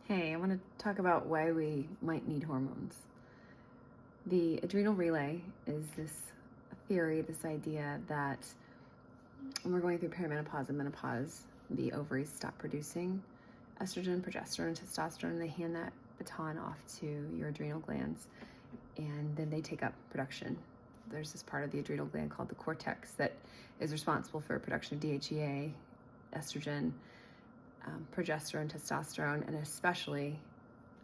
Hey, I want to talk about why we might need hormones. The adrenal relay is this theory, this idea that when we're going through perimenopause and menopause, the ovaries stop producing estrogen, progesterone, and testosterone. They hand that baton off to your adrenal glands, and then they take up production. There's this part of the adrenal gland called the cortex that is responsible for production of DHEA, estrogen, progesterone, testosterone, and especially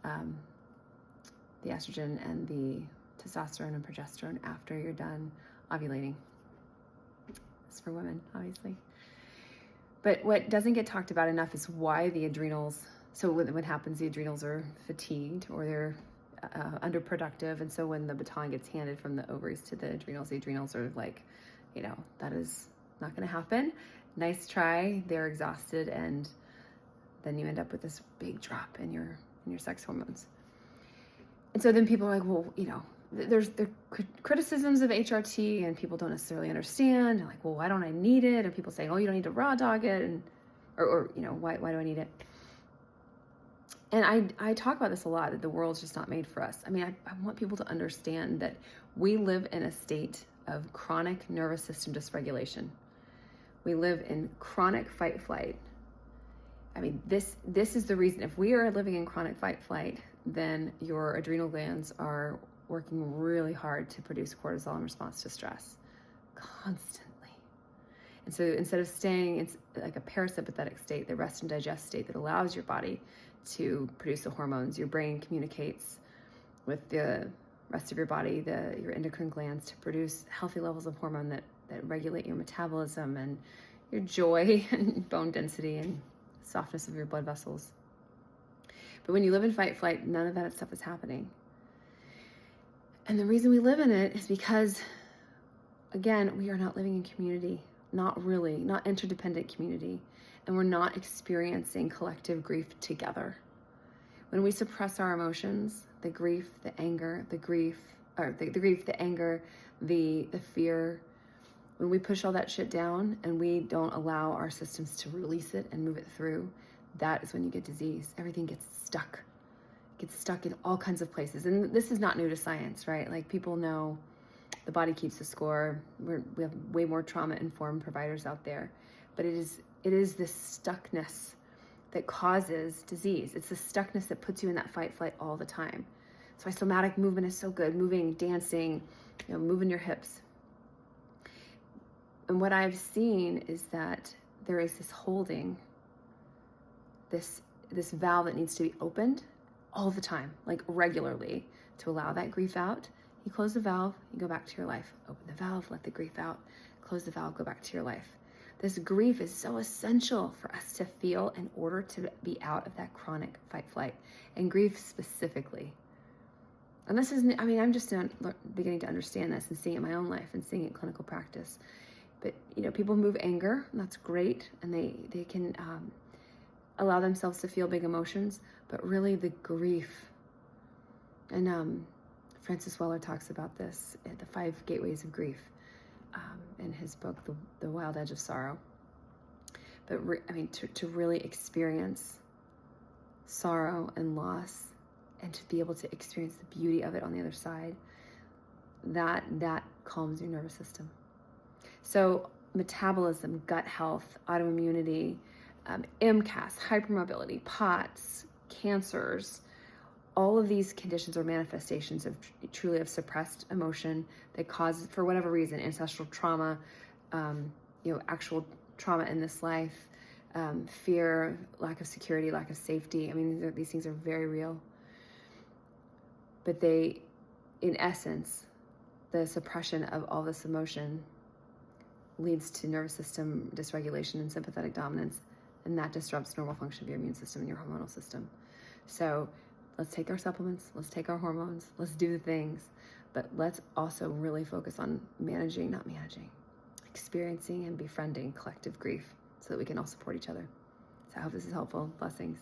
the estrogen and the testosterone and progesterone after you're done ovulating. It's for women, obviously. But what doesn't get talked about enough is why the adrenals, so what happens, the adrenals are fatigued or they're underproductive. And so when the baton gets handed from the ovaries to the adrenals are like, that is not going to happen. Nice try. They're exhausted. And then you end up with this big drop in your sex hormones. And so then people are like, well, there's criticisms of HRT and people don't necessarily understand. They're like, well, why don't I need it? And people saying, oh, you don't need to raw dog it. And, or why do I need it? And I talk about this a lot, that the world's just not made for us. I mean, I want people to understand that we live in a state of chronic nervous system dysregulation. We live in chronic fight-flight. I mean, this is the reason. If we are living in chronic fight-flight, then your adrenal glands are working really hard to produce cortisol in response to stress constantly. And so instead of staying in like a parasympathetic state, the rest and digest state that allows your body to produce the hormones, your brain communicates with the rest of your body, your endocrine glands, to produce healthy levels of hormone that regulate your metabolism and your joy and bone density and softness of your blood vessels. But when you live in fight-flight, none of that stuff is happening. And the reason we live in it is because, again, we are not living in community, not interdependent community, and we're not experiencing collective grief together. When we suppress our emotions, the grief, the anger, the anger, the fear, when we push all that shit down and we don't allow our systems to release it and move it through, that is when you get disease. Everything gets stuck. Gets stuck in all kinds of places. And this is not new to science, right? Like, people know the body keeps the score. We have way more trauma-informed providers out there. But it is this stuckness that causes disease. It's the stuckness that puts you in that fight-flight all the time. That's why somatic movement is so good. Moving, dancing, moving your hips. And what I've seen is that there is this holding, this valve that needs to be opened all the time, like regularly, to allow that grief out. You close the valve, you go back to your life. Open the valve, let the grief out. Close the valve, go back to your life. This grief is so essential for us to feel in order to be out of that chronic fight-flight, and grief specifically. And this is, I'm just beginning to understand this and seeing it in my own life and seeing it in clinical practice. But, people move anger, and that's great, and they can allow themselves to feel big emotions, but really the grief. And Francis Weller talks about this at the 5 Gateways of Grief in his book, The Wild Edge of Sorrow. But to really experience sorrow and loss, and to be able to experience the beauty of it on the other side, that calms your nervous system. So metabolism, gut health, autoimmunity, MCAS, hypermobility, POTS, cancers, all of these conditions are manifestations of truly of suppressed emotion that causes, for whatever reason, ancestral trauma, actual trauma in this life, fear, lack of security, lack of safety. These things are very real. But in essence, the suppression of all this emotion leads to nervous system dysregulation and sympathetic dominance, and that disrupts normal function of your immune system and your hormonal system. So let's take our supplements, let's take our hormones, let's do the things, but let's also really focus on experiencing and befriending collective grief so that we can all support each other. So I hope this is helpful. Blessings.